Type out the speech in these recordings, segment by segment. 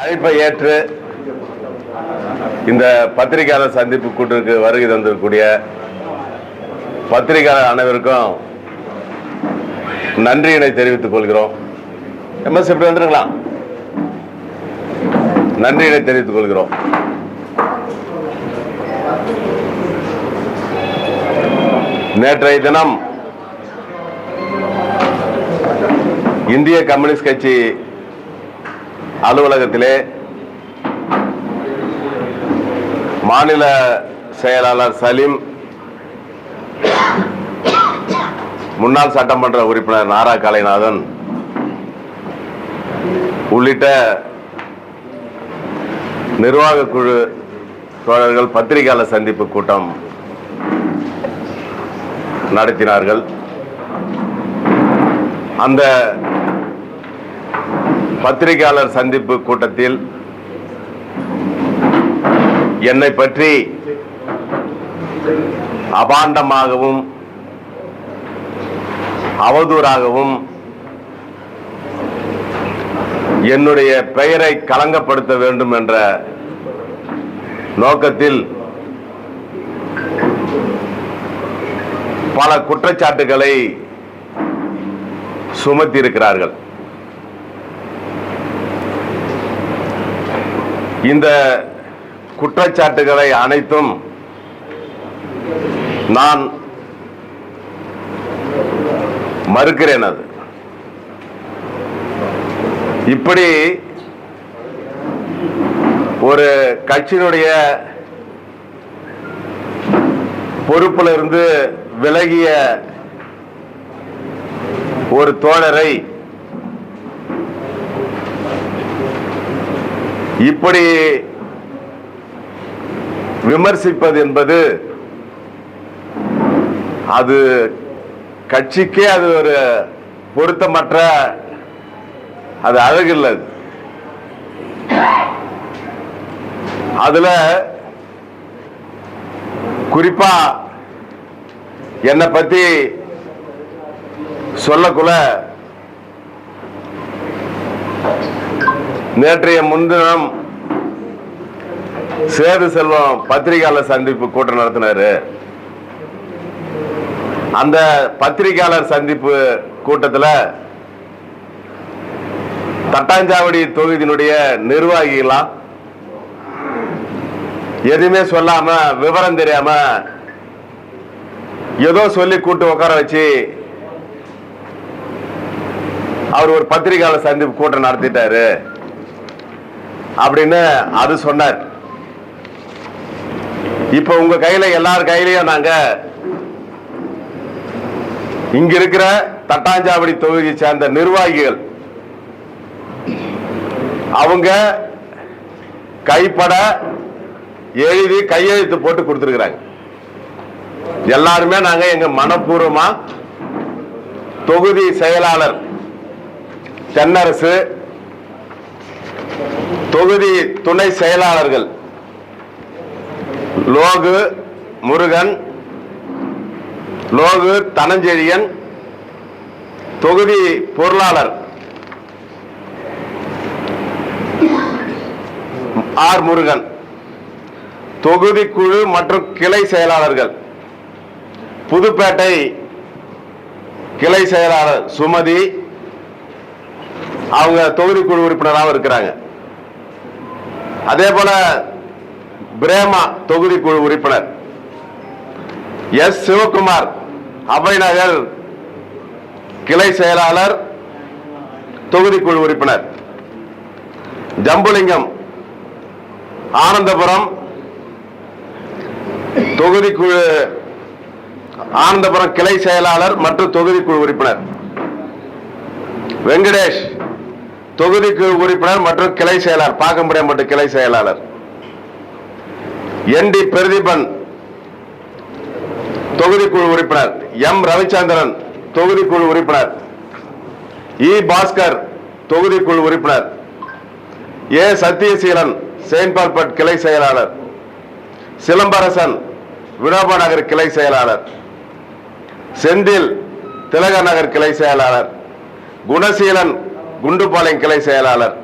அழைப்பை ஏற்று இந்த பத்திரிகையாளர் சந்திப்பு கூட்டத்திற்கு வருகை தந்திருக்கக்கூடிய பத்திரிகையாளர் அனைவருக்கும் நன்றியினை தெரிவித்துக் கொள்கிறோம். எம்எஸ் எப்படி வந்துருங்களா? நன்றியினை தெரிவித்துக் கொள்கிறோம். நேற்றைய தினம் இந்திய கம்யூனிஸ்ட் கட்சி அலுவலகத்திலே மாநில செயலாளர் சலீம், முன்னாள் சட்டமன்ற உறுப்பினர் நாரா கலைநாதன் உள்ளிட்ட நிர்வாக குழு தோழர்கள் பத்திரிகையாளர் சந்திப்பு கூட்டம் நடத்தினார்கள். அந்த பத்திரிகையாளர் சந்திப்பு கூட்டத்தில் என்னை பற்றி அபாண்டமாகவும் அவதூறாகவும் என்னுடைய பெயரை களங்கப்படுத்த வேண்டும் என்ற நோக்கத்தில் பல குற்றச்சாட்டுகளை சுமத்தி இருக்கிறார்கள். இந்த குற்றச்சாட்டுகளை அனைத்தும் நான் மறுக்கிறேன். அது இப்படி ஒரு கட்சியினுடைய பொறுப்பில் இருந்து விலகிய ஒரு தோழரை இப்படி விமர்சிப்பது என்பது அது கட்சிக்கே அது ஒரு பொருத்தமற்ற, அது அழகில்லை. அதுல குறிப்பா என்னை பத்தி சொல்லக்குள்ள நேற்றைய முன்தினம் சேது செல்வம் பத்திரிகையாளர் சந்திப்பு கூட்டம் நடத்தினாரு. அந்த பத்திரிகையாளர் சந்திப்பு கூட்டத்தில் தட்டாஞ்சாவடி தொகுதியினுடைய நிர்வாகிகளாம் எதுவுமே சொல்லாம, விவரம் தெரியாம ஏதோ சொல்லி கூட்டு உட்கார வச்சு அவர் ஒரு பத்திரிகையாளர் சந்திப்பு கூட்டம் நடத்திட்டாரு அப்படின்னு அது சொன்னார். இப்ப உங்க கையில எல்லார் கையிலையும் நாங்க இங்க இருக்கிற தட்டாஞ்சாவடி தொகுதியை சேர்ந்த நிர்வாகிகள் அவங்க கைப்பட எழுதி கையெழுத்து போட்டு கொடுத்திருக்கிறாங்க. எல்லாருமே நாங்க எங்க மனப்பூர்வமா தொகுதி செயலாளர் தென்னரசு, தொகுதி துணை செயலாளர்கள் லோகு முருகன், லோகு தனஞ்செழியன், தொகுதி பொருளாளர் ஆர் முருகன், தொகுதி குழு மற்றும் கிளை செயலாளர்கள் புதுப்பேட்டை கிளை செயலாளர் சுமதி, அவங்க தொகுதி குழு உறுப்பினராக இருக்கிறாங்க. அதே போல பிரேமா தொகுதி குழு உறுப்பினர், எஸ் சிவகுமார் அபய்நகர் கிளை செயலாளர் தொகுதி குழு உறுப்பினர், ஜம்புலிங்கம் ஆனந்தபுரம் தொகுதி குழு ஆனந்தபுரம் கிளை செயலாளர் மற்றும் தொகுதி குழு உறுப்பினர், வெங்கடேஷ் தொகுதி குழு உறுப்பினர் மற்றும் கிளை செயலாளர் பாக்கம்படியாம்பட்டு கிளை செயலாளர், என் டி பிரதீபன் தொகுதி குழு உறுப்பினர், எம் ரவிச்சந்திரன் தொகுதி குழு உறுப்பினர், இ பாஸ்கர் தொகுதி குழு உறுப்பினர், ஏ சத்தியசீலன் செயின்பால்பட் கிளை செயலாளர், சிலம்பரசன் வினோபா நகர் கிளை செயலாளர், செந்தில் திலகர் நகர் கிளை செயலாளர், குணசீலன் குண்டுபாளையம் கிளை செயலாளர்,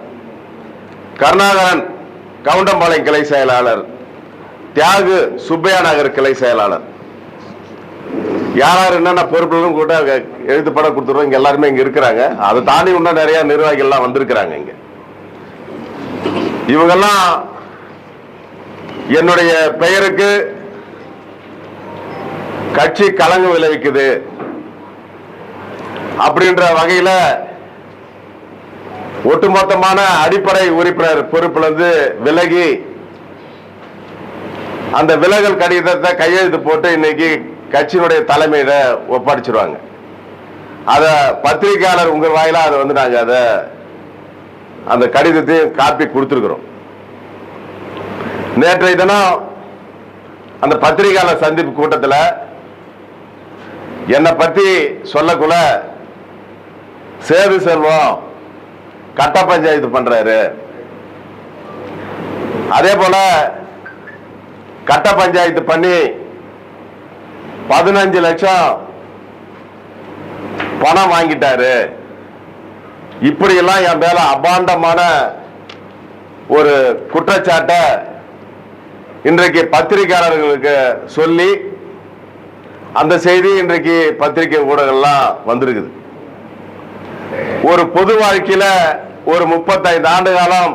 கருணாகரன் கவுண்டம்பாளையம் கிளை செயலாளர், தியாகு சுப்பையா நகர் கிளை செயலாளர். யார் என்னென்ன பொறுப்புகளும் கூட எழுத்துப்பட கொடுத்துருவோம். இங்க எல்லாருமே இங்க இருக்கிறாங்க. அதை தாண்டி இன்னும் நிறைய நிர்வாகிகள்லாம் வந்திருக்கிறாங்க. இங்க இவங்கெல்லாம் என்னுடைய பெயருக்கு கட்சி களங்கம் விளைவிக்குது அப்படின்ற வகையில ஒட்டுமொத்தமான அடிப்படை உறுப்பினர் பொறுப்பிலிருந்து விலகி அந்த விலகல் கடிதத்தை கையெழுத்து போட்டு இன்னைக்கு கட்சியினுடைய தலைமையில ஒப்படைச்சிருவாங்க. அத பத்திரிகையாளர் உங்க வாயிலா அதை வந்து நாங்க அதை அந்த கடிதத்தையும் காப்பி கொடுத்திருக்கிறோம். நேற்றைய தினம் அந்த பத்திரிகையாளர் சந்திப்பு கூட்டத்தில் என்னை பத்தி சொல்லக்குள்ள சேது செல்வம் கட்ட பஞ்சாயத்து பண்றாரு, அதே போல கட்ட பஞ்சாயத்து பண்ணி 15 லட்சம் பணம் வாங்கிட்டாரு, இப்படி எல்லாம் என் மேல அபாண்டமான ஒரு குற்றச்சாட்டை இன்றைக்கு பத்திரிகையாளர்களுக்கு சொல்லி அந்த செய்தி இன்றைக்கு பத்திரிகை ஊடகங்கள்லாம் வந்திருக்குது. ஒரு பொது வாழ்க்கையில ஒரு 35 ஆண்டு காலம்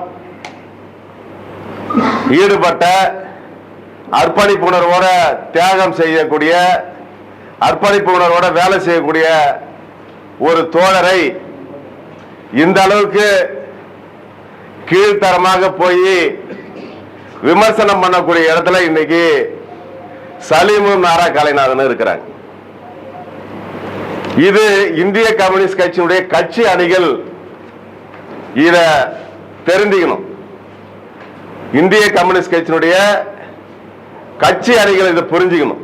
ஈடுபட்ட அர்ப்பணிப்பு உணர்வோட தியாகம் செய்யக்கூடிய, அர்ப்பணிப்பு உணர்வோட வேலை செய்யக்கூடிய ஒரு தோழரை இந்த அளவுக்கு கீழ்த்தரமாக போய் விமர்சனம் பண்ணக்கூடிய இடத்துல இன்னைக்கு சலீமும் நாரா கலைநாதன் இருக்கிறாங்க. இது இந்திய கம்யூனிஸ்ட் கட்சியினுடைய கட்சி அணிகள் இத தெரிஞ்சுக்கணும். இந்திய கம்யூனிஸ்ட் கட்சியினுடைய கட்சி அணிகள் இதை புரிஞ்சுக்கணும்.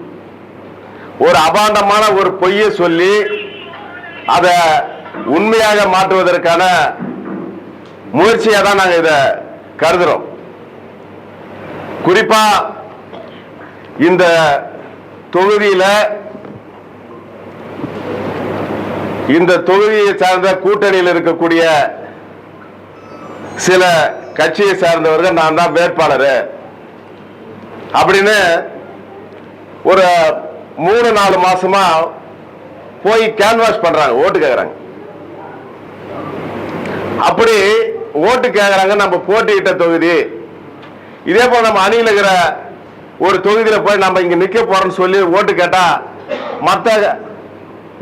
ஒரு அபாண்டமான ஒரு பொய்யை சொல்லி அதை உண்மையாக மாற்றுவதற்கான முயற்சியாக தான் நாங்கள் இதை கருதுறோம். குறிப்பா இந்த தொகுதியில இந்த தொகுதியை சார்ந்த கூட்டணியில் இருக்கக்கூடிய சில கட்சியை சார்ந்தவர்கள் நான் தான் வேட்பாளர் அப்படின்னு ஒரு 3-4 மாசமா போய் கேன்வாஸ் பண்றாங்க, ஓட்டு கேட்கறாங்க. அப்படி ஓட்டு கேட்கறாங்க. நம்ம போட்டியிட்ட தொகுதி, இதே போல நம்ம அணியில் இருக்கிற ஒரு தொகுதியில போய் நம்ம இங்க நிக்க போறோம்னு சொல்லி ஓட்டு கேட்டா மத்த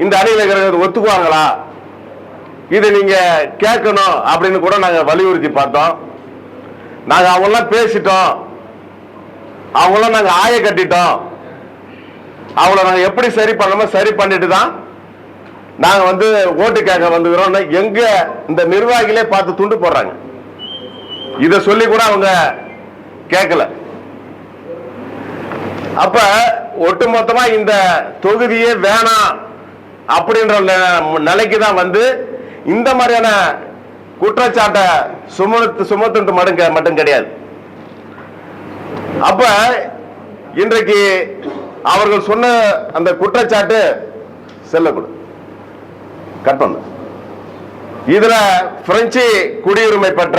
இந்த அணியில் இருக்கிற ஒத்துக்குவாங்களா? இதை நீங்க கேட்கணும் அப்படின்னு கூட நாங்க வலியுறுத்தி பார்த்தோம். நாங்க அவங்களாம் பேசிட்டோம், அவங்களாம் நாங்க ஆய கட்டிட்டோம், அவங்கள நாங்க எப்படி சரி பண்ணணுமோ சரி பண்ணிட்டு தான் நாங்க வந்து ஓட்டு கேட்க வந்துக்கிறோம். எங்க இந்த நிர்வாகிகளே பார்த்து துண்டு போடுறாங்க. இத சொல்லி கூட அவங்க கேட்கல. அப்ப ஒட்டுமொத்தமா இந்த தொகுதியே வேணாம் அப்படின்ற நிலைக்கு தான் வந்து இந்த மாதிரியான குற்றச்சாட்டை சுமத்து மட்டும் கிடையாது. அப்ப இன்றைக்கு அவர்கள் சொன்ன அந்த குற்றச்சாட்டு செல்லக்கூடாது. கட் பண்ண இதுல பிரெஞ்சு குடியுரிமை பெற்ற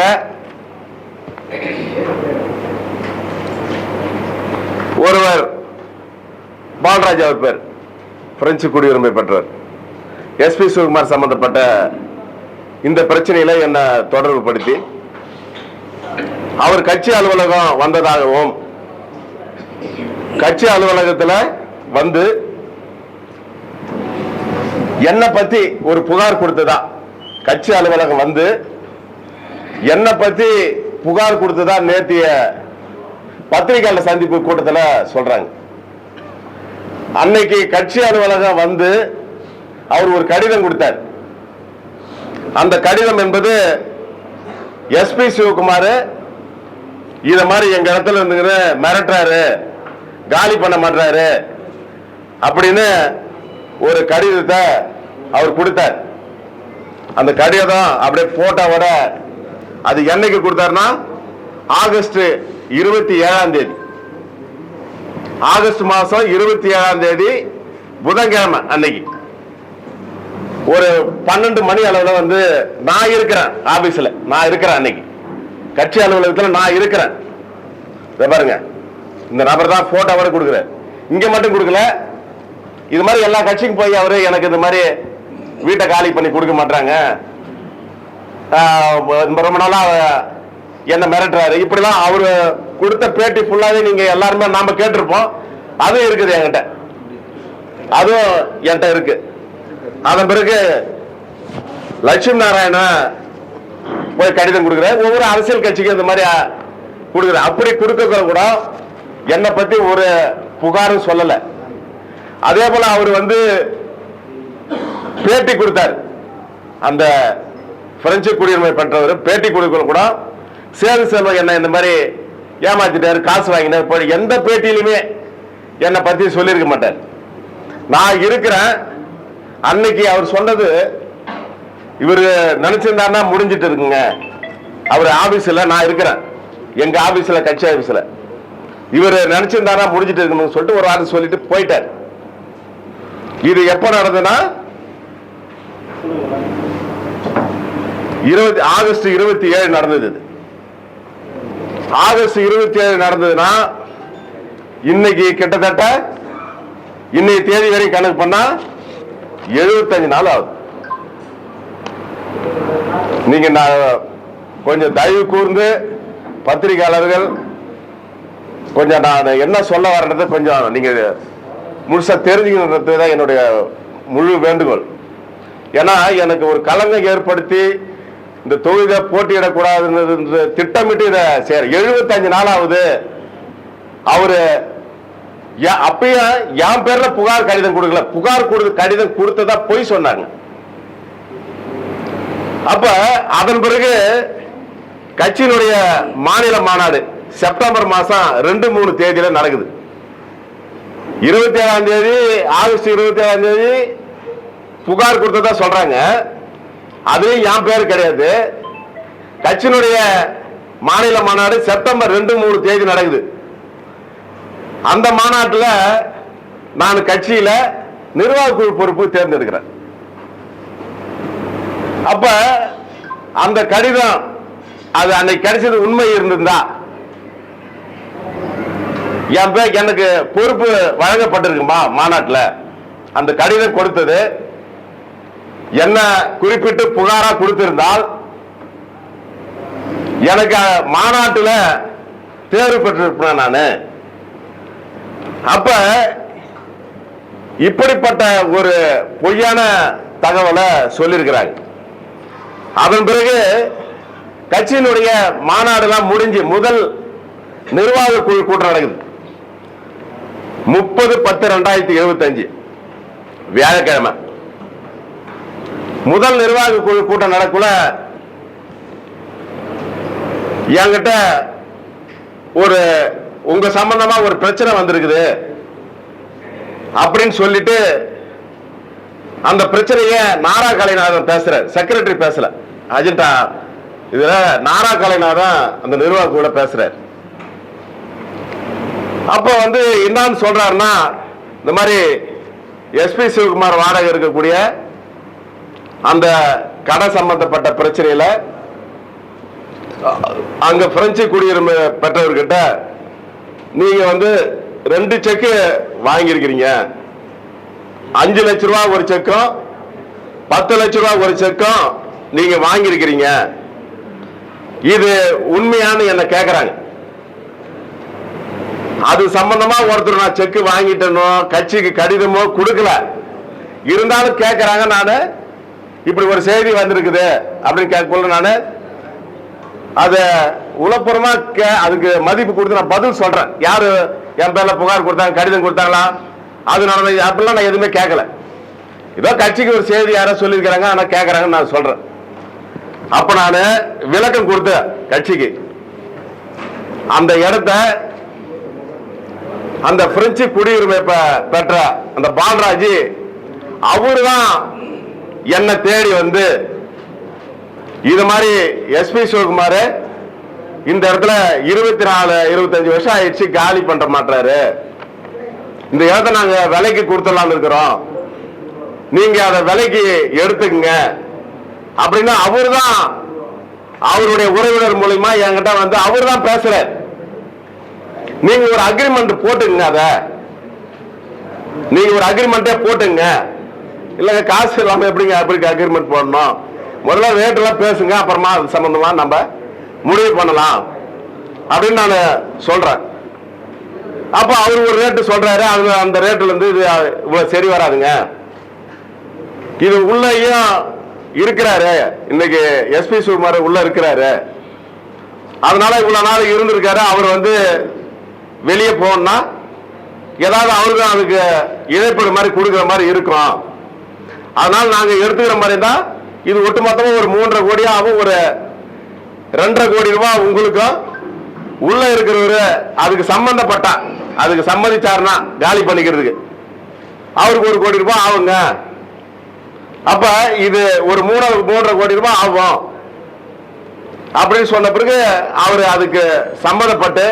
ஒருவர் பால்ராஜ், அவர் பேர், பிரெஞ்சு குடியுரிமை பெற்றவர், எஸ்பி சிவகுமார் சம்பந்தப்பட்ட இந்த பிரச்சனையில என்ன தொடர்பு படுத்தி அவர் கட்சி அலுவலகம் வந்ததாகவும், கட்சி அலுவலகத்தில் வந்து என்ன பத்தி ஒரு புகார் கொடுத்ததா, கட்சி அலுவலகம் வந்து என்ன பத்தி புகார் கொடுத்ததா நேத்திய பத்திரிகையாளர் சந்திப்பு கூட்டத்தில் சொல்றாங்க. அன்னைக்கு கட்சி அலுவலகம் வந்து அவர் ஒரு கடிதம் கொடுத்தார். அந்த கடிதம் என்பது எஸ்பி சிவகுமார் இத மாதிரி எங்க இடத்துல இருந்து மிரட்டுறாரு, காலி பண்ண மாட்டாரு அப்படின்னு ஒரு கடிதத்தை அவர் கொடுத்தார். அந்த கடிதம் அப்படியே போட்டோவோட, அது என்னைக்கு கொடுத்தாருன்னா ஆகஸ்ட் 27ஆம் தேதி, ஆகஸ்ட் மாசம் 27ஆம் தேதி புதன்கிழமை அன்னைக்கு ஒரு 12 மணி அளவுல வந்து நான் இருக்கிறேன் ஆபீஸ்ல, நான் இருக்கிறேன் அன்னைக்கு கட்சி அலுவலகத்தில் நான் இருக்கிறேன். பாருங்க, இந்த நபர் தான் போட்டோவோட கொடுக்குறேன். இங்க மட்டும் கொடுக்கல, இது மாதிரி எல்லா கட்சிக்கும் போய் அவரு எனக்கு இந்த மாதிரி வீட்டை காலி பண்ணி கொடுக்க மாட்டாங்க, ரொம்ப நாளா என்ன மிரட்டுறாரு, இப்படிலாம் அவரு கொடுத்த பேட்டி ஃபுல்லாவே நீங்க எல்லாருமே நாம கேட்டிருப்போம். அதுவும் இருக்குது என்கிட்ட, அதுவும் என்கிட்ட இருக்கு. அதன் பிறகு லட்சுமி நாராயண போய் கடிதம் கொடுக்குறேன். ஒவ்வொரு அரசியல் கட்சிக்கும் இந்த மாதிரி கொடுக்குறேன். அப்படி கொடுக்க கூட என்னை பத்தி ஒரு புகாரும் சொல்லல. அதே போல அவர் பேட்டி கொடுத்தார். அந்த பிரெஞ்சு குடியுரிமை பெற்றவர் பேட்டி கொடுக்க கூட சேது செல்வம் என்ன இந்த மாதிரி ஏமாத்திட்டாரு, காசு வாங்கினார், எந்த பேட்டியிலுமே என்னை பத்தி சொல்லியிருக்க மாட்டார். நான் இருக்கிறேன். அன்னைக்கு அவர் சொன்னது, இவரு நினைச்சிருந்தாருன்னா முடிஞ்சிட்டு இருக்குங்க, அவர் ஆபீஸ்ல நான் இருக்கிறேன், எங்க ஆபீஸ்ல கட்சி ஆபீஸ்ல, இவர் நினைச்சிருந்தாரா முடிஞ்சிட்டு இருக்கணும்னு சொல்லிட்டு ஒரு வாரம் சொல்லிட்டு போயிட்டார். இது எப்ப நடந்ததுன்னா ஆகஸ்ட் 27 நடந்தது. ஆகஸ்ட் 27 நடந்ததுன்னா இன்னைக்கு கிட்டத்தட்ட இன்னைக்கு தேதி வரை கணக்கு பண்ணா 75 நாள் ஆகுது. நீங்க கொஞ்சம் தயவு கூர்ந்து பத்திரிகையாளர்கள் கொஞ்சம் நான் என்ன சொல்ல வரது கொஞ்சம் நீங்க முழுசா தெரிஞ்சுக்கிறது தான் என்னுடைய முழு வேண்டுகோள். ஏன்னா எனக்கு ஒரு களங்கம் ஏற்படுத்தி இந்த தொகுதியை போட்டியிடக்கூடாதுன்னு திட்டமிட்டு இதை 75 நாளாவது அவரு அப்பயே என் பேர்ல புகார் கடிதம் கொடுக்கல, புகார் கடிதம் கொடுத்ததா போய் சொன்னாங்க. அப்ப அதன் பிறகு கட்சியினுடைய மாநில மாநாடு செப்டம்பர் மாசம் 2-3 தேதியில நடக்குது. 27ஆம் தேதி ஆகஸ்ட் 27ஆம் தேதி புகார் கொடுத்ததா சொல்றாங்க. அதுவும் என் பேர் கிடையாது. கட்சியினுடைய மாநில மாநாடு செப்டம்பர் 2-3 தேதி நடக்குது. அந்த மாநாட்டில் நான் கட்சியில நிர்வாக குழு பொறுப்பு தேர்ந்தெடுக்கிறேன். அப்ப அந்த கடிதம் அது அன்னைக்கு கிடைச்சது உண்மை இருந்திருந்தா என் பேர் எனக்கு பொறுப்பு வழங்கப்பட்டிருக்குமா மாநாட்டில் அந்த கடிதம் கொடுத்தது என்ன குறிப்பிட்டு புகாரா கொடுத்திருந்தால் எனக்கு மாநாட்டில் தேர்வு பெற்றிருப்பேன் நானு. அப்ப இப்படிப்பட்ட ஒரு பொய்யான தகவலை சொல்லியிருக்கிறாங்க. அதன் பிறகு கட்சியினுடைய மாநாடு எல்லாம் முடிஞ்சு முதல் நிர்வாக குழு கூட்டம் நடக்குது 30/10/2075 வியாழக்கிழமை. முதல் நிர்வாக குழு கூட்டம் நடக்குள்ள என்கிட்ட ஒரு உங்க சம்பந்தமா ஒரு பிரச்சனை வந்திருக்குது அப்படின்னு சொல்லிட்டு அந்த பிரச்சனைய நாரா கலைநாதன் பேசுற, செக்ரட்டரி பேசல, அஜெண்டா இதுல நாரா கலைநாதன் அந்த நிர்வாக கூட பேசுறாரு. அப்ப என்னன்னு சொல்றாருன்னா, இந்த மாதிரி எஸ்பி சிவகுமார் வாடகை இருக்கக்கூடிய அந்த கடை சம்பந்தப்பட்ட பிரச்சனையில அங்க பிரெஞ்சு குடியுரிமை பெற்றவர்கிட்ட நீங்க 2 செக்கு வாங்கியிருக்கிறீங்க. 5 லட்ச ரூபாய் ஒரு செக்கும் 10 லட்ச ரூபாய் ஒரு செக்கும் நீங்க வாங்கியிருக்கிறீங்க. இது உண்மையான என்ன கேக்குறாங்க. அது சம்பந்தமா ஒருத்தர் நான் செக்கு வாங்கிட்டனோ கட்சிக்கு கடிதமோ கொடுக்கல, இருந்தாலும் கேட்கறாங்க. நானு இப்படி ஒரு செய்தி வந்திருக்குது அப்படின்னு கேட்கல. நானு அத உளப்புறமா அதுக்கு மதிப்பு கொடுத்து நான் பதில் சொல்றேன். யாரு என் பேர்ல புகார் கொடுத்தாங்க, கடிதம் கொடுத்தாங்களா, அது நடந்தது அப்படிலாம் நான் எதுவுமே கேட்கல. ஏதோ கட்சிக்கு ஒரு செய்தி யாரோ சொல்லியிருக்கிறாங்க, ஆனா கேட்கறாங்கன்னு நான் சொல்றேன். அப்ப நான் விளக்கம் கொடுத்த கட்சிக்கு அந்த இடத்த அந்த பிரெஞ்சு குடியுரிமை பெற்ற அந்த பால்ராஜ் அவருதான் என்ன தேடி இது மாதிரி எஸ்பி சிவகுமார் இந்த இடத்துல 24-25 வருஷம் ஆயிடுச்சு காலி பண்ற மாட்டாரு, இந்த இடத்த நாங்க விலைக்கு கொடுத்துடலாம் இருக்கிறோம், நீங்க அதை விலைக்கு எடுத்துக்கங்க அப்படின்னு அவருதான் அவருடைய உறவினர் மூலமா என்கிட்ட வந்து அவர் தான் பேசுறார். நீங்க ஒரு அக்ரிமெண்ட் போட்டுங்க, அத நீங்க ஒரு அக்ரிமெண்டே போட்டுங்க. இல்லங்க காசு இல்லாம எப்படிங்க அக்ரிமெண்ட் போடணும், முதல்ல ரேட் எல்லாம் பேசுங்க, அப்புறமா அது சம்பந்தமா நம்ம முடிவு பண்ணலாம் அப்படின்னு நான் சொல்றேன். அப்ப அவர் ஒரு ரேட்டு சொல்றாரு, அந்த ரேட்ல இருந்து இது இவ்வளவு சரி வராதுங்க, இது உள்ளயும் இருக்கிறாரு, இன்னைக்கு எஸ்பி சுகுமார் உள்ள இருக்கிறாரு, அதனால இவ்வளவு நாள் இருந்திருக்காரு, அவர் வந்து வெளியே போனா ஏதாவது அவருக்கு அதுக்கு இழப்பீடு மாதிரி கொடுக்கிற மாதிரி இருக்கும், அதனால நாங்க எடுத்துக்கிற மாதிரி தான் இது ஒட்டுமொத்தமா ஒரு 3.5 கோடி ஆகும், ஒரு 2.5 கோடி ரூபாய் உங்களுக்கும் உள்ள இருக்கிறவரு அதுக்கு சம்பந்தப்பட்டா அதுக்கு சம்மதிச்சாருன்னா காலி பண்ணிக்கிறதுக்கு அவருக்கு 1 கோடி ரூபாய் ஆகுங்க. அப்ப இது ஒரு 3.5 கோடி ரூபாய் ஆகும் அப்படின்னு சொன்ன பிறகு அவரு அதுக்கு சம்மதப்பட்டு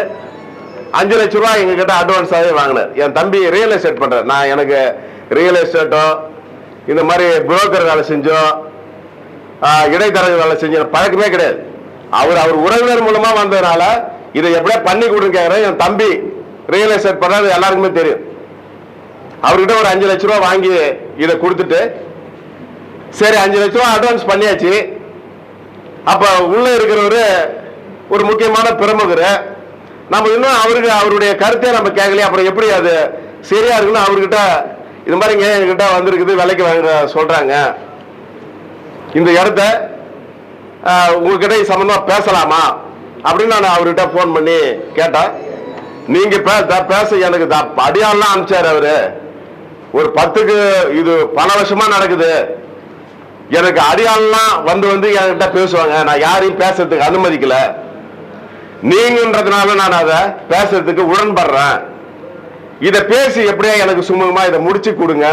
5 லட்சம் ரூபாய் எங்க கிட்ட அட்வான்ஸாவே வாங்கினார். என் தம்பி ரியல் எஸ்டேட் பண்ற, நான் எனக்கு ரியல் எஸ்டேட்டோ இந்த மாதிரி புரோக்கர் வேலை செஞ்சோம், இடைத்தரகர் வேலை செஞ்ச பழக்கமே கிடையாது. அவர் உறவினர் மூலமா வந்ததுனால இதை எப்படியா பண்ணி கொடுங்க. என் தம்பி ரியல் எஸ்டேட் பண்றது எல்லாருக்குமே தெரியும். அவர்கிட்ட ஒரு 5 லட்சம் ரூபாய் வாங்கி இதை கொடுத்துட்டு சரி 5 லட்சம் ரூபாய் அட்வான்ஸ் பண்ணியாச்சு. அப்ப உள்ள இருக்கிறவரு ஒரு முக்கியமான பிரமுகர், நம்ம இன்னும் அவருடைய கருத்தை நம்ம கேட்கலையே, அப்புறம் எப்படி அது சரியா இருக்குன்னு அவர்கிட்ட இது மாதிரி என்கிட்ட வந்திருக்குது, விலைக்கு வாங்க சொல்றாங்க, இந்த இடத்த உங்ககிட்ட சம்பந்தமா பேசலாமா அப்படின்னு நான் அவர்கிட்ட போன் பண்ணி கேட்டேன். நீங்க பேச எனக்கு அடியாலாம் அனுப்பிச்சாரு அவரு, ஒரு 10க்கு இது பல வருஷமா நடக்குது, எனக்கு அடியாலாம் வந்து என்கிட்ட பேசுவாங்க, நான் யாரையும் பேசுறதுக்கு அனுமதிக்கல, நீங்கன்றதுனால நான் அதை பேசுறதுக்கு உடன்படுறேன், இத பேசி எப்படியா எனக்கு சுமூகமா இதை முடிச்சு கொடுங்க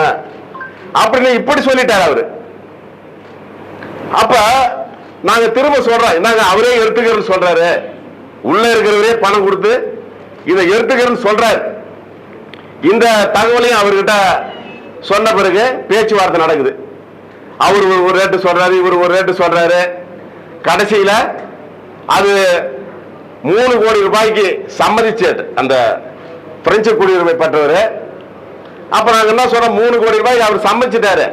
அப்படின்னு இப்படி சொல்லிட்டாரு அவரு. அப்ப நாங்க திரும்ப சொல்றோம், நாங்க அவரே எடுத்துக்கிறேன்னு சொல்றாரு, உள்ள இருக்கிறவரே பணம் கொடுத்து இதை எடுத்துக்கிறேன்னு சொல்றாரு. இந்த தகவலையும் அவர்கிட்ட சொன்ன பிறகு பேச்சுவார்த்தை நடக்குது. அவர் ஒரு ரேட்டு சொல்றாரு, இவர் ஒரு ரேட்டு சொல்றாரு, கடைசியில அது 3 கோடி ரூபாய்க்கு சம்மதிச்சாரு அந்த பிரெஞ்சு குடியுரிமை பெற்றவர். அப்ப நாங்க என்ன சொல்றோம், 3 கோடி ரூபாய்க்கு அவர் சம்மதிச்சிட்டாரு.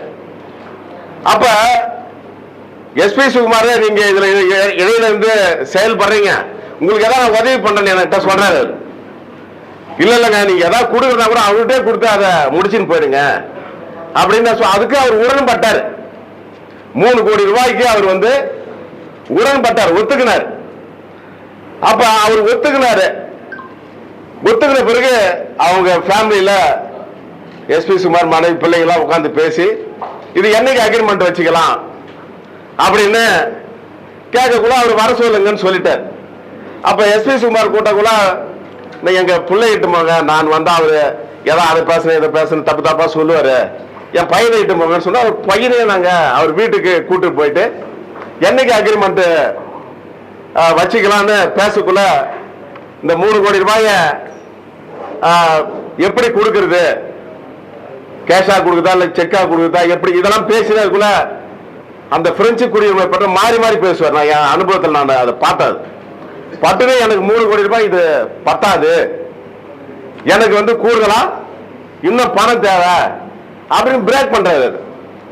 அப்ப எஸ்பி சுகுமார் நீங்க இதுல இடையில இருந்து செயல்படுறீங்க, உங்களுக்கு ஏதாவது உதவி பண்றேன்னு என்கிட்ட சொல்றாரு. இல்ல இல்லங்க நீங்க ஏதாவது கொடுக்குறதா கூட அவர்கிட்டே கொடுத்து அதை முடிச்சுன்னு போயிடுங்க அப்படின்னு அதுக்கு அவர் உடன்பட்டாரு. 3 கோடி ரூபாய்க்கு அவர் உடன்பட்டார், ஒத்துக்கினார். அப்ப அவர் ஒத்துக்கினாரு. ஒத்துக்கின பிறகு அவங்க ஃபேமிலியில எஸ்பி சுகுமார் மனைவி பிள்ளைங்களாம் உட்கார்ந்து பேசி இது என்னைக்கு அக்ரிமெண்ட் வச்சுக்கலாம் அப்படின்னு கேட்கக்குள்ள அவர் வர சொல்லுங்கன்னு சொல்லிட்டார். அப்ப எஸ்பி சுகுமார் கூட்டக்குள்ள எங்க பிள்ளைகிட்டு போங்க, நான் வந்தா அவரு ஏதோ அதை பேசுறேன் இதை பேசுறேன் தப்பு தப்பா சொல்லுவாரு, என் பையனை இட்டு போங்கன்னு சொன்னா அவர் பையனே நாங்க அவர் வீட்டுக்கு கூட்டு போயிட்டு என்னைக்கு அக்ரிமெண்ட் வச்சுக்கலாம்னு பேசக்குள்ள இந்த 3 கோடி ரூபாய எப்படி கொடுக்கறது, கேஷா கொடுக்குதா இல்ல செக்கா கொடுக்குதா எப்படி, இதெல்லாம் பேசினதுக்குள்ள அந்த பிரெஞ்சு குடியுரிமை பற்றி மாறி மாறி பேசுவார். நான் என் அனுபவத்தில் நான் அதை பார்த்தது பட்டுவே எனக்கு 3 கோடி ரூபாய் இது பத்தாது, எனக்கு கூடுதலா இன்னும் பணம் தேவை அப்படின்னு பிரேக் பண்றாரு.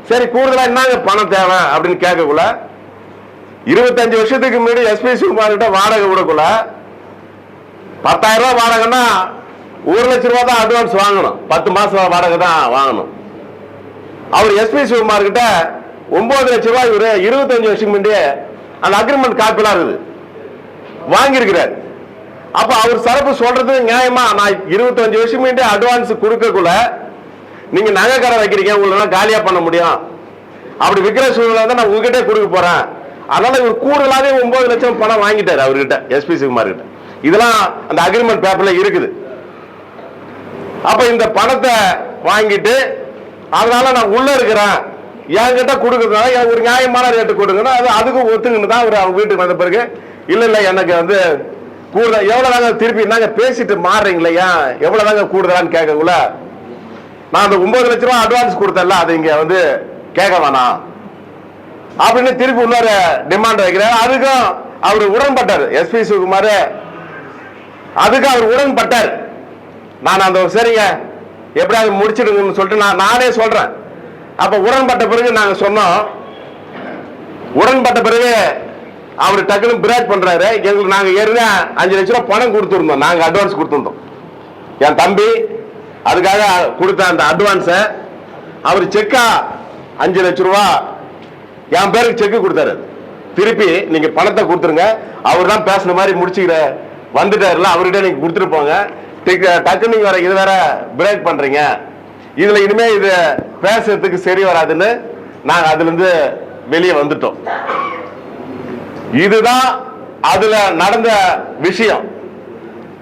சரி கூடுதலா என்னங்க பணம் தேவை அப்படின்னு கேட்கக்குள்ள 25 வருஷத்துக்கு முன்னாடி எஸ்பி சுகுமார் கிட்ட வாடகை விடக்குள்ள 10,000 ரூபாய் வாடகைன்னா 1 லட்சம் ரூபாய் தான் அட்வான்ஸ் வாங்கணும், 10 மாசம் வாடகை தான் வாங்கணும். அவர் எஸ்பி சுகுமார் கிட்ட 9 லட்சம் ரூபாய் இவரு 25 வருஷம் முன்னாடியே அந்த அக்ரிமெண்ட் காப்பிலாம் இருக்குது வாங்கியிருக்கிறார். அப்ப அவர் சரப்பு சொல்றது நியாயமா, நான் 25 வருஷம் முன்னாடி அட்வான்ஸ் கொடுக்கக்குள்ள நீங்க நகை கடை வைக்கிறீங்க, உங்களை காலியா பண்ண முடியும், அப்படி விற்கிற சூழ்நிலை தான் நான் உங்ககிட்ட கொடுக்க போறேன், அதனால இவர் கூடுதலாவே 9 லட்சம் பணம் வாங்கிட்டாரு அவர்கிட்ட எஸ்பி சுகுமார் கிட்ட. இதெல்லாம் அந்த அக்ரிமெண்ட் பேப்பர்ல இருக்குது. அப்ப இந்த பணத்தை வாங்கிட்டு அதனால நான் உள்ள இருக்கிறேன், என்கிட்ட கொடுக்கறதுனால ஒரு நியாயமான ரேட்டு கொடுங்கன்னா அதுக்கு ஒத்துங்கன்னு தான் அவர் அவங்க வீட்டுக்கு வந்த பிறகு இல்ல இல்ல எனக்கு கூடுதல் எவ்வளவு தாங்க திருப்பி நாங்க பேசிட்டு மாறுறீங்களா, எவ்வளவு தாங்க கூடுதலான்னு கேட்கக்குள்ள நான் அந்த 9 லட்சம் ரூபாய் அட்வான்ஸ் கொடுத்தல அதை இங்க கேட்க வேணாம் அப்படின்னு திருப்பி இன்னொரு டிமாண்ட் வைக்கிறார். அதுக்கும் அவர் உடன்பட்டார். எஸ்பி சிவகுமார் அதுக்கு அவர் உடன்பட்டார். நான் அந்த சரிங்க எப்படியாவது முடிச்சிடுங்கன்னு சொல்லிட்டு நானே சொல்றேன். அப்ப உடன்பட்ட பிறகு நாங்க சொன்னோம். உடன்பட்ட பிறகு அவர் டக்குன்னு பிரேக் பண்றாரு. எங்களுக்கு நாங்க ஏற்கனவே 5 லட்சம் ரூபாய் பணம் கொடுத்துருந்தோம். நாங்க அட்வான்ஸ் கொடுத்துருந்தோம். என் தம்பி அதுக்காக கொடுத்த அந்த அட்வான்ஸ அவர் செக்கா 5 லட்சம் ரூபாய் என் பேருக்கு செக்கு கொடுத்தாரு. திருப்பி நீங்க பணத்தை கொடுத்துருங்க, அவர் தான் பேசுன மாதிரி முடிச்சுக்கிற வந்துட்டாருல, அவர்கிட்ட நீங்க கொடுத்துட்டு போங்க. டக்குன்னு நீங்க வேற இது வேற பிரேக் பண்றீங்க, இதுல இனிமே இது பேசுறதுக்கு சரி வராதுன்னு நாங்க அதுல இருந்து வெளியே வந்துட்டோம். இதுதான் அதுல நடந்த விஷயம்.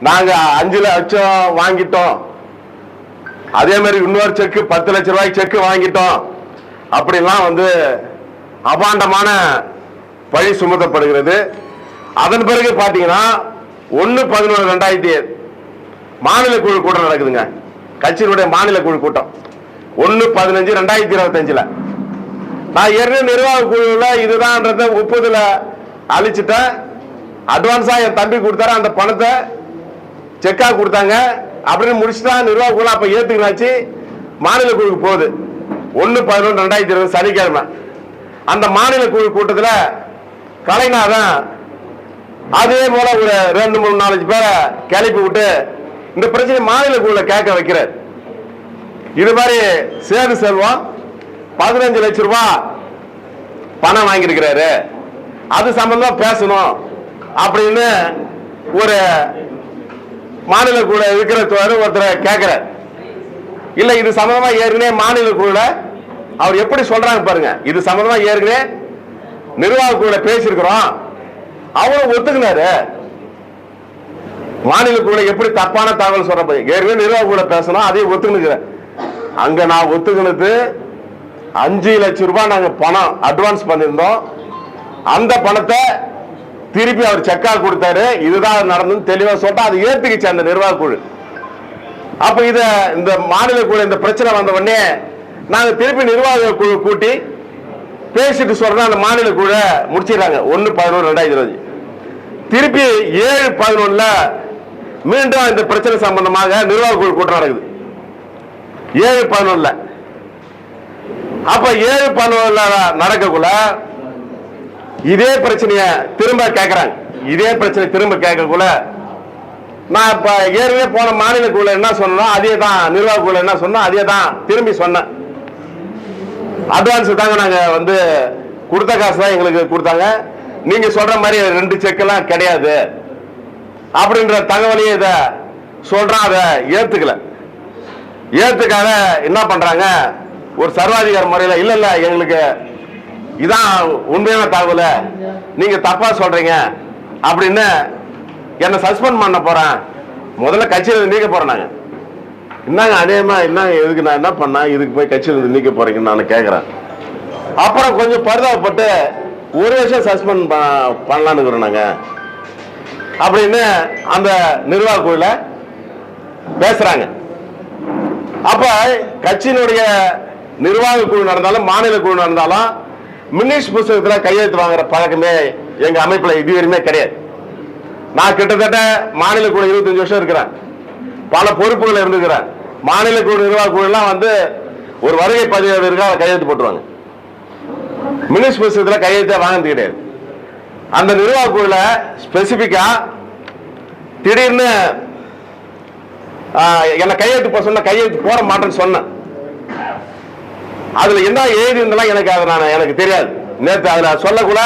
நாங்க 5 லட்சம் வாங்கிட்டோம், அதே மாதிரி இன்னொரு செக்கு 10 லட்சம் ரூபாய்க்கு செக்கு வாங்கிட்டோம் அப்படிலாம் அபாண்டமான பழி சுமத்தப்படுகிறது. அதன் பிறகு பாத்தீங்கன்னா 1/11/2007 மாநில குழு கூட்டம் நடக்குதுங்க. கட்சியினுடைய மாநில குழு கூட்டம் 1/15/2025. நான் ஏற்கனவே நிர்வாக குழுல இதுதான் ஒப்புதல அழிச்சிட்டேன். அட்வான்ஸா என் தம்பி கொடுத்தாரு, அந்த பணத்தை செக்கா கொடுத்தாங்க அப்படின்னு முடிச்சுட்டா நிர்வாக குழு அப்ப ஏத்துக்கினாச்சு. மாநில குழுக்கு போகுது 1/11/2020 சனிக்கிழமை. அந்த மாநில குழு கூட்டத்தில் கலைநாதன் அதே போல ஒரு 2-3-4 பேரை கிளப்பி விட்டு இந்த பிரச்சனை மாநில குழுல கேட்க வைக்கிறார். இது மாதிரி சேது செல்வம் 15 லட்சம் ரூபாய் பணம் வாங்கியிருக்கிறாரு, அது சம்பந்தமா பேசணும் அப்படின்னு ஒரு மாநில குழு இருக்கிற ஒருத்தர் கேட்கிறார். இல்ல இது சம்பந்தமா ஏற்கனவே மாநில குழுல அவர் எப்படி சொல்றாங்க பாருங்க. இது சம்பந்தமா ஏற்கனவே நிர்வாக குழுல பேசியிருக்கிறோம், அவரும் ஒத்துக்கினாரு. மாநில குழுல எப்படி தப்பான தகவல் சொல்ற ஏற்கனவே நிர்வாக குழுல பேசணும், அதையும் ஒத்துக்கணுங்கிற. அங்க நான் ஒத்துக்கினது 5 லட்சம் ரூபாய் நாங்க பணம் அட்வான்ஸ் பண்ணிருந்தோம். அந்த பணத்தை திருப்பி அவர் செக்கா கொடுத்தாரு. இதுதான் நடந்து தெளிவா சொல்லிட்டு அது ஏத்துக்கிச்சு அந்த நிர்வாக குழு. அப்ப இந்த மாநில குழு இந்த பிரச்சனை வந்த உடனே நாங்க திருப்பி நிர்வாக குழு கூட்டி பேசிட்டு சொல்றோம். அந்த மாநில குழு முடிச்சிடறாங்க 1/11/2020. திருப்பி 7/11 மீண்டும் இந்த பிரச்சனை சம்பந்தமாக நிர்வாக குழு கூட்டம் நடக்குது 7/11. அப்ப 7/11 நடக்கக்குள்ள இதே பிரச்சனைய திரும்ப கேட்கிறாங்க. இதே பிரச்சனை திரும்ப கேட்கக்குள்ள நான் இப்ப ஏற்கனவே போன மாநில குழு என்ன சொன்னோம் அதே தான் நிர்வாக குழு என்ன சொன்னோம் அதே தான் திரும்பி சொன்னேன். அட்வான்ஸ் தாங்க நாங்க கொடுத்த காசு தான் எங்களுக்கு கொடுத்தாங்க, நீங்க சொல்ற மாதிரி 2 செக் எல்லாம் கிடையாது அப்படின்ற தகவலையும் இத சொல்றான். அதை ஏத்துக்காக என்ன பண்றாங்க, ஒரு சர்வாதிகார முறையில் இல்ல இல்ல எங்களுக்கு இதான் உண்மையான தகவல், நீங்க தப்பா சொல்றீங்க அப்படின்னு என்ன சஸ்பெண்ட் பண்ண போறேன், முதல்ல கட்சியில நீக்க போறேன். நாங்க என்னங்க அநேகமா என்னங்க எதுக்கு நான் என்ன பண்ண இதுக்கு போய் கட்சியில நீக்க போறீங்கன்னு நான் கேட்கிறேன். அப்புறம் கொஞ்சம் பரிதாபப்பட்டு 1 வருஷம் சஸ்பெண்ட் பண்ணலான்னு இருக்கிறோம் நாங்க அப்படின்னு அந்த நிர்வாக குழுல பேசுறாங்க. அப்ப கட்சியினுடைய நிர்வாக குழு நடந்தாலும் மாநில குழு நடந்தாலும் மினிஸ்ட் புத்தகத்தில் கையெழுத்து வாங்குற பழக்கமே எங்க அமைப்புல இதுவரையுமே கிடையாது. நான் கிட்டத்தட்ட மாநில குழு 25 வருஷம் இருக்கிறேன், பல பொறுப்புகள் இருந்துக்கிறேன். மாநில குழு நிர்வாக குழு எல்லாம் ஒரு வருகை பதிவு இருக்கா கையெழுத்து போட்டுருவாங்க. மினிஸ்ட் புத்தகத்தில் கையெழுத்த வாங்கினது கிடையாது. அந்த நிர்வாக குழுல ஸ்பெசிபிக்கா திடீர்னு என்ன கையெழுத்து போட சொன்ன, கையெழுத்து போட மாட்டேன்னு சொன்னேன். அதுல என்ன எழுதி இருந்தாலும் எனக்கு தெரியாது. நேற்று அதுல சொல்லக்கூட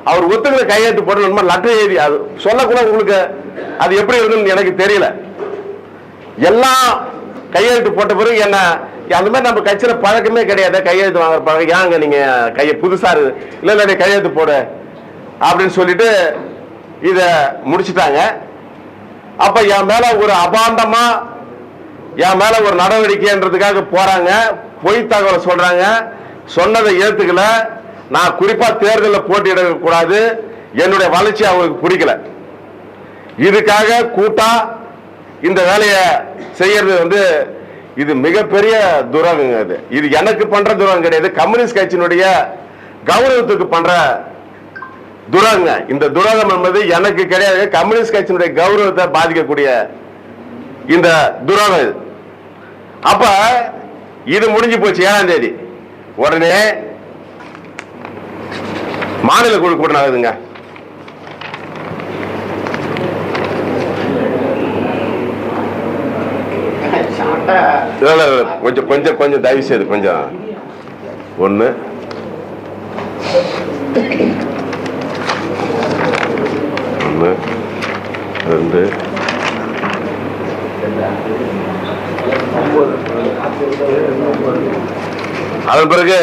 அவர் ஒத்துக்கிற கையெழுத்து போடணும் லெட்டர் எழுதி அது சொல்லக்கூட உங்களுக்கு அது எப்படி இருக்குன்னு எனக்கு தெரியல. எல்லாம் கையெழுத்து போட்ட பிறகு என்ன அந்த மாதிரி நம்ம கட்சியில பழக்கமே கிடையாது, கையெழுத்து வாங்குற பழக்கம். ஏங்க நீங்க புதுசா இல்ல இல்ல கையெழுத்து போட அப்படின்னு சொல்லிட்டு இத முடிச்சுட்டாங்க. அப்ப என் மேல ஒரு அபாண்டமா என் மேல ஒரு நடவடிக்கைன்றதுக்காக போறாங்க, பொய் தகவல் சொல்றாங்க. சொன்னதை ஏத்துக்கல. நான் குறிப்பா தேர்தலில் போட்டியிட கூடாது, என்னுடைய வளர்ச்சி அவங்களுக்கு பிடிக்கல. இதுக்காக கூட்டா இந்த வேலையை செய்யறது இது மிகப்பெரிய துரோகம். இது எனக்கு பண்ற துரோகம் கிடையாது, கம்யூனிஸ்ட் கட்சியினுடைய கௌரவத்துக்கு பண்ற துரோகங்க. இந்த துரோகம் என்பது எனக்கு கிடையாது, கம்யூனிஸ்ட் கட்சியினுடைய கௌரவத்தை பாதிக்கக்கூடிய இந்த துரோகம் இது. அப்ப இது முடிஞ்சு போச்சு 7ஆம் தேதி. உடனே மாநில குழு கூட்டம் நடக்குதுங்க. கொஞ்சம் கொஞ்சம் கொஞ்சம் தயவு செய்து கொஞ்சம் 1 2 அதன் பிறகு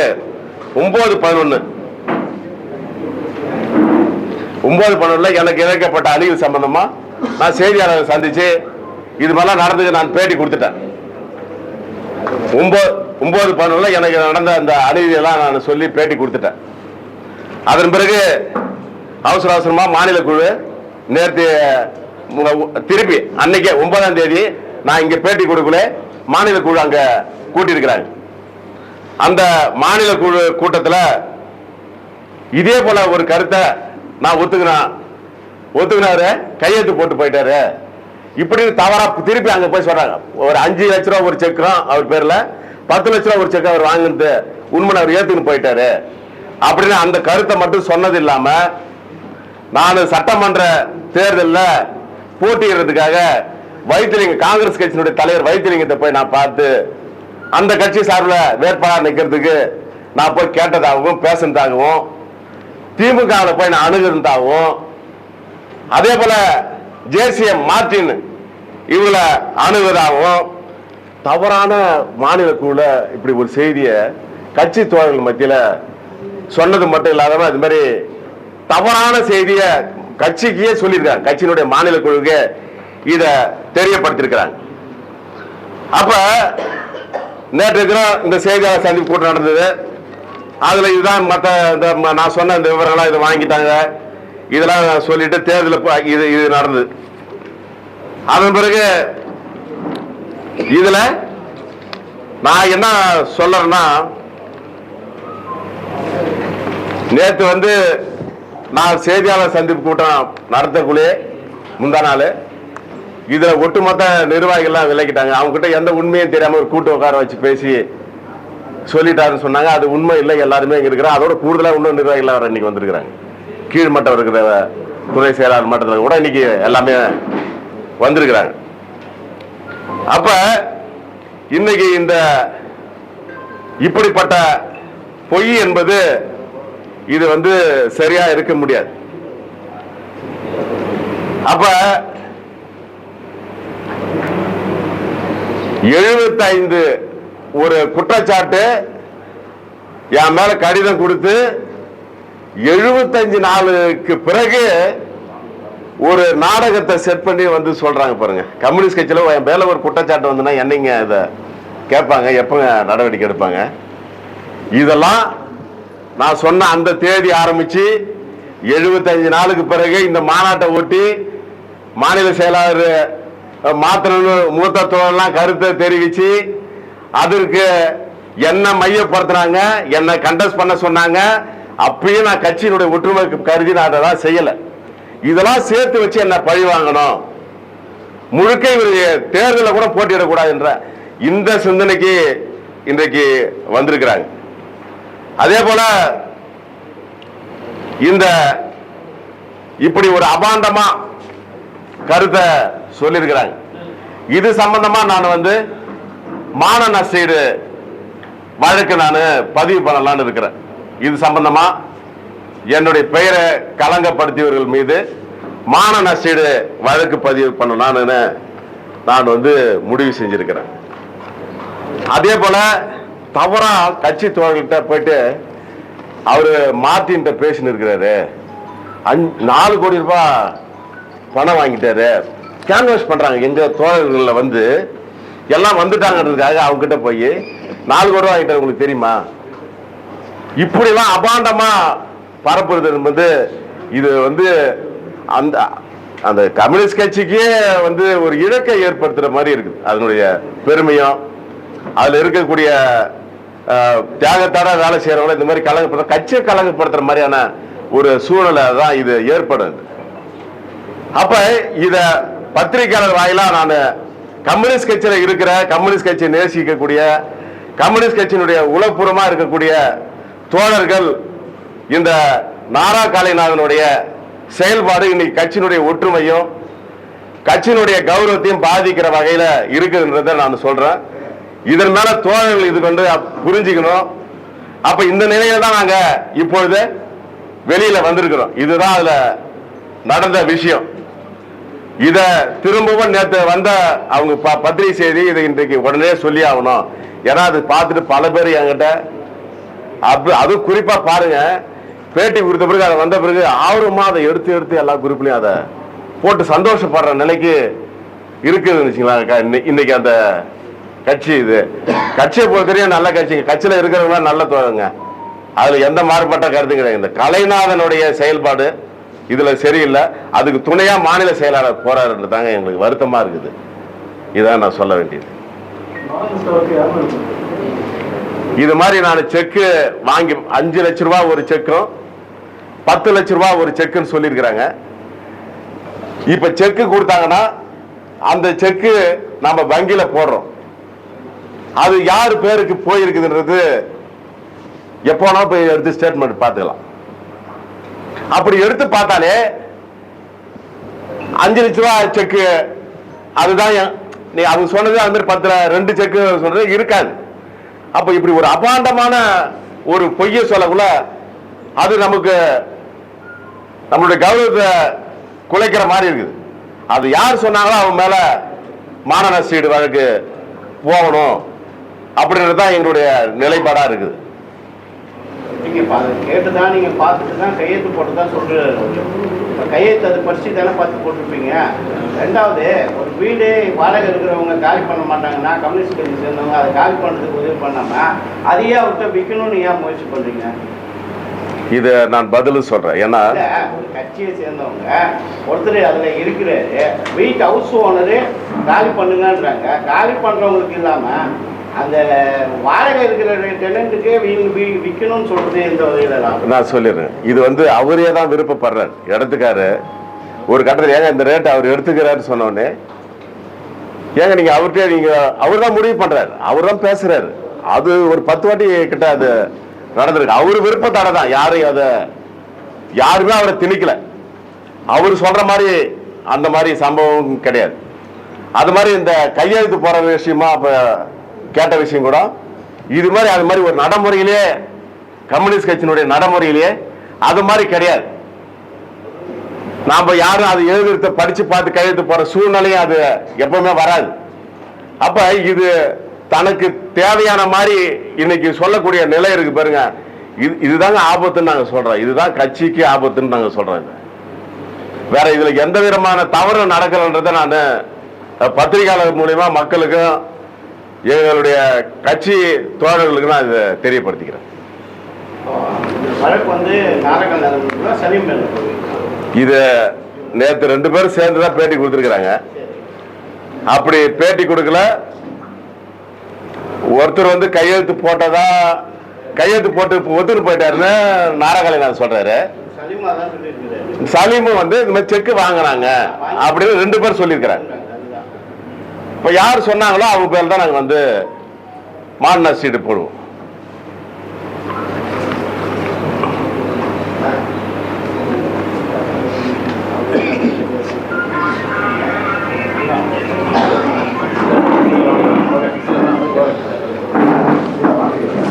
9-11 எனக்கு இழைக்கப்பட்ட அழிவு சம்பந்தமா நான் செய்தியாளரை சந்திச்சு இது மாதிரிலாம் நடந்தது நான் பேட்டி கொடுத்துட்டேன். 9-11 எனக்கு நடந்த அந்த அநீதியெல்லாம் நான் சொல்லி பேட்டி கொடுத்துட்டேன். அதன் பிறகு அவசர அவசரமா மாநில குழு நேற்று திருப்பி அன்னைக்கே 9ஆம் தேதி நான் இங்க பேட்டி கொடுக்கல, மாநில குழு அங்க கூட்டியிருக்கிறாங்க. அந்த மாநில குழு கூட்டத்தில் இதே போல ஒரு கருத்தை நான் ஒத்துக்கினாரு, கையெழுத்து போட்டு போயிட்டாரு. இப்படி தவறா திருப்பி அங்க போய் சொல்றாங்க. ஒரு 5 லட்ச ரூபா ஒரு செக்கும் அவர் பேர்ல, 10 லட்ச ரூபா ஒரு செக் அவர் வாங்கினது உண்மை அவர் ஏத்துன்னு போயிட்டாரு அப்படின்னு அந்த கருத்தை மட்டும் சொன்னது இல்லாம, நான் சட்டமன்ற தேர்தலில் போட்டியிடுறதுக்காக வைத்திலிங்க காங்கிரஸ் கட்சியினுடைய தலைவர் வைத்திலிங்கத்தை போய் நான் பார்த்து அந்த கட்சி சார்பில் வேட்பாளர் நிற்கிறதுக்கு நான் போய் கேட்டதாகவும் பேசுனதாகவும், திமுக போய் நான் அணுகிறதாகவும், அதே போல ஜேசிஎம் மார்டின் இவங்களை அணுகுவதாகவும் தவறான மாநில குழுல இப்படி ஒரு செய்தியை கட்சி தோழர்கள் மத்தியில சொன்னது மட்டும் இல்லாத அது மாதிரி தவறான செய்தியை கட்சிக்கே சொல்லியிருக்காங்க, கட்சியினுடைய மாநில குழுவுக்கு இத தெரியப்படுத்திருக்கிறாங்க. அப்ப நேற்று இந்த செய்தியாளர் சந்திப்பு கூட்டம் நடந்தது. அதுல இதுதான் மற்ற நான் சொன்ன இந்த விவரங்கள்லாம் இதை வாங்கிட்டாங்க, இதெல்லாம் சொல்லிட்டு தேர்தல் இது நடந்தது. அதன் பிறகு இதுல நான் என்ன சொல்றேன்னா, நேற்று நான் செய்தியாளர் சந்திப்பு கூட்டம் நடத்தக்குள்ளே முந்தா நாள் இதுல ஒட்டுமொத்த நிர்வாகிகள்லாம் விலகிட்டாங்க. அவங்க கிட்ட எந்த உண்மையும் தெரியாம ஒரு கூட்டு உட்கார வச்சு பேசி சொல்லிட்டாருன்னு சொன்னாங்க. அது உண்மை இல்லை, எல்லாருமே இங்க இருக்கிறாங்க. அதோட கூடுதலா இன்னும் நிர்வாகிகள் இன்னைக்கு வந்திருக்கிறாங்க. கீழ்மட்டம் இருக்கிற துறை செயலாளர் மட்டத்தில் கூட இன்னைக்கு எல்லாமே வந்திருக்கிறாங்க. அப்ப இன்னைக்கு இந்த இப்படிப்பட்ட பொய் என்பது இது சரியா இருக்க முடியாது. அப்ப 75 ஒரு குற்றச்சாட்டு என் மேல கடிதம் கொடுத்து 75 நாளுக்கு பிறகு ஒரு நாடகத்தை செட் பண்ணி சொல்றாங்க பாருங்க. கம்யூனிஸ்ட் கட்சியில என் மேல ஒரு குற்றச்சாட்டு வந்துன்னா என்னங்க இதை கேட்பாங்க, எப்ப நடவடிக்கை எடுப்பாங்க? இதெல்லாம் நான் சொன்ன அந்த தேதி ஆரம்பிச்சு 75 நாளுக்கு பிறகு இந்த மாநாட்டை ஒட்டி மாநில செயலாளர் மாத்திரன்னு மூத்த தோழெல்லாம் கருத்தை தெரிவிச்சு அதற்கு என்ன மையப்படுத்துறாங்க, என்ன கண்டஸ்ட் பண்ண சொன்னாங்க. அப்பயும் நான் கட்சியினுடைய ஒற்றுமை கருதி நான் அதெல்லாம் செய்யல. இதெல்லாம் சேர்த்து வச்சு என்ன பழி வாங்கணும், முழுக்க தேர்தலில் கூட போட்டியிடக்கூடாது என்ற இந்த சிந்தனைக்கு இன்றைக்கு வந்திருக்கிறாங்க. அதே போல இந்த இப்படி ஒரு அபாண்டமா கருத்தை சொல்லியிருக்கிறாங்க. இது சம்பந்தமா நான் மான நஷ்டஈடு வழக்கு நான் பதிவு பண்ணலான்னு இருக்கிறேன். இது சம்பந்தமா என்னுடைய பெயரை களங்கப்படுத்தியவர்கள் மீது மான நஷ்டஈடு வழக்கு பதிவு பண்ணலான்னு நான் முடிவு செஞ்சிருக்கிறேன். அதே போல தவறா கட்சி தோழர்கள்ட்ட போயிட்டு அவரு மார்டின் பேசின்னு இருக்கிறாரு, 4 கோடி ரூபாய் பணம் வாங்கிட்டாரு, கேன்வாஸ் பண்றாங்க. எங்க தோழர்கள் எல்லாம் வந்துட்டாங்கிறதுக்காக அவங்க கிட்ட போய் 4 கோடி ரூபாய் வாங்கிட்டாரு, உங்களுக்கு தெரியுமா? இப்படி எல்லாம் அபாண்டமா பரப்புறது என்பது இது அந்த அந்த கம்யூனிஸ்ட் கட்சிக்கே ஒரு இழக்கை ஏற்படுத்துற மாதிரி இருக்குது. அதனுடைய பெருமையும் அதுல இருக்கக்கூடிய தியாகத்தோட வேலை செய்யறவங்க இந்த மாதிரி கலங்கப்படுத்த கட்சியை கலங்கப்படுத்துற மாதிரியான ஒரு சூழ்நிலை தான் இது ஏற்படுது. அப்ப இத பத்திரிகையாளர் வாயிலா நான் கம்யூனிஸ்ட் கட்சியில இருக்கிற கம்யூனிஸ்ட் கட்சியை நேசிக்கக்கூடிய கம்யூனிஸ்ட் கட்சியினுடைய உளப்பூர்வமா இருக்கக்கூடிய தோழர்கள் இந்த நாரா காளிநாதனுடைய செயல்பாடு இன்னைக்கு கட்சியினுடைய ஒற்றுமையும் கட்சியினுடைய கௌரவத்தையும் பாதிக்கிற வகையில இருக்குன்றத நான் சொல்றேன். இதன் மேல தோழர்கள் இது கொண்டு புரிஞ்சுக்கணும். அப்ப இந்த நிலையில தான் நாங்க இப்பொழுது வெளியில வந்திருக்கிறோம். இதுதான் அதுல நடந்த விஷயம். இத திரும்பவும் நேற்று வந்த அவங்க பத்திரிகை செய்தி இதை இன்றைக்கு உடனே சொல்லி ஆகணும். ஏன்னா அது பார்த்துட்டு பல பேர் என்கிட்ட அது குறிப்பா பாருங்க, பேட்டி கொடுத்த பிறகு அதை வந்த பிறகு ஆர்வமா அதை எடுத்து எல்லா குரூப்லயும் அதை போட்டு சந்தோஷப்படுற நிலைக்கு இருக்குதுன்னு இன்னைக்கு அந்த கட்சி இது கட்சியை பொறுத்தவரையும் நல்ல கட்சிங்க, கட்சியில இருக்கிறவங்க நல்ல தோணுங்க, அதுல எந்த மாறுபட்ட கருத்து கிடையாது. இந்த கலைநாதனுடைய செயல்பாடு இதுல சரியில்லை, அதுக்கு துணையா மாநில செயலாளர் போறாருன்னு தாங்க எங்களுக்கு வருத்தமா இருக்குது. இதான் நான் சொல்ல வேண்டியது. இது மாதிரி நான் செக்கு வாங்கி 5 லட்ச ரூபாய் ஒரு செக்கும் 10 லட்ச ரூபாய் ஒரு செக்குன்னு சொல்லியிருக்கிறாங்க. இப்ப செக்கு கொடுத்தாங்கன்னா அந்த செக்கு நம்ம வங்கியில போடுறோம், அது யாரு பேருக்கு போயிருக்குதுன்றது எப்போனா போய் எடுத்து ஸ்டேட்மெண்ட் பார்த்துக்கலாம். அப்படி எடுத்து பார்த்தாலே 5 லட்ச ரூபாய் செக்கு அதுதான் நீ அவங்க சொன்னது அது மாதிரி 10 2 செக்கு சொல்றது இருக்காது. அப்ப இப்படி ஒரு அபாண்டமான ஒரு பொய்ய சொல்லக்குள்ள அது நமக்கு நம்மளுடைய கௌரவத்தை குலைக்கிற மாதிரி இருக்குது. அது யார் சொன்னாங்களோ அவங்க மேல மான நஷ்டீடு வழக்கு போகணும் அப்படின்றதுதான் எங்களுடைய நிலைப்பாடா இருக்குது. நீங்க கேட்டுதான் நீங்க பார்த்துட்டு தான் கையெழுத்து போட்டு தான் சொல்றாரு. கையெழுத்து அதை படிச்சு தானே பார்த்து போட்டிருப்பீங்க. ரெண்டாவது, ஒரு வீடு வாடகை இருக்கிறவங்க காலி பண்ண மாட்டாங்கன்னா கம்யூனிஸ்ட் கட்சி சேர்ந்தவங்க அதை காலி பண்ணுறதுக்கு உதவி பண்ணாம அதையே அவர்கிட்ட விற்கணும்னு ஏன் முயற்சி பண்றீங்க? இதை நான் பதில் சொல்றேன். ஏன்னா ஒரு கட்சியை சேர்ந்தவங்க ஒருத்தர் அதுல இருக்கிறாரு, வீட்டு ஹவுஸ் ஓனரு காலி பண்ணுங்கன்றாங்க. காலி பண்றவங்களுக்கு இல்லாம அந்த வாடகை இருக்கிற டெனண்ட்டுக்கே விற்கணும்னு சொல்றது எந்த வகையில? நான் சொல்லிடுறேன். இது அவரே தான் விருப்பப்படுறாரு இடத்துக்காரு. ஒரு கட்டத்தில் ஏங்க இந்த ரேட் அவர் எடுத்துக்கிறாரு சொன்னோடனே ஏங்க நீங்க அவர்கிட்ட நீங்க அவர் தான் முடிவு பண்றாரு, அவர் தான் பேசுறாரு. அது ஒரு 10 வாட்டி கிட்ட அது நடந்திருக்கு. அவரு விருப்பத்தால தான், யாருமே அவரை திணிக்கல. அவர் சொல்ற மாதிரி அந்த மாதிரி சம்பவம் கிடையாது. அது மாதிரி இந்த கையெழுத்து போற விஷயமா அப்ப கேட்ட விஷயம் கூட இது மாதிரி அது மாதிரி ஒரு நடைமுறையிலே கம்யூனிஸ்ட் கட்சியினுடைய நடைமுறையிலேயே அது மாதிரி கிடையாது. நாம யாரும் அது எழுதுறத படிச்சு பார்த்து கையெழுத்து போற சூழ்நிலையும் அது எப்பவுமே வராது. அப்ப இது தனக்கு தேவையான மாதிரி இன்னைக்கு சொல்லக்கூடிய நிலை இருக்கு பாருங்க. இதுதாங்க ஆபத்துன்னு நாங்க சொல்றோம். இதுதான் கட்சிக்கு ஆபத்துன்னு நாங்க சொல்றோம். வேற இதுல எந்த விதமான தவறு நடக்கலன்றதை நான் பத்திரிகையாளர் மூலியமா மக்களுக்கும் எங்களுடைய கட்சி தோழர்களுக்கு நான் இதை தெரியப்படுத்திக்கிறேன். இது நேற்று 2 பேரும் சேர்ந்துதான் பேட்டி கொடுத்துருக்காங்க. அப்படி பேட்டி கொடுக்கல, ஒருத்தர் கையெழுத்து போட்டதா கையெழுத்து போட்டு ஒத்துட்டு போயிட்டாருன்னு நாராகாளிநாதன் சொல்றாரு. சலீமும் இந்த மாதிரி செக்கு வாங்கினாங்க அப்படின்னு 2 பேர் சொல்லியிருக்கிறாங்க. இப்ப யார் சொன்னாங்களோ அவங்க பேர் தான் நாங்க மான நஷ்டீடு போடுவோம்.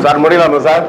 சார் முடியலாமா சார்?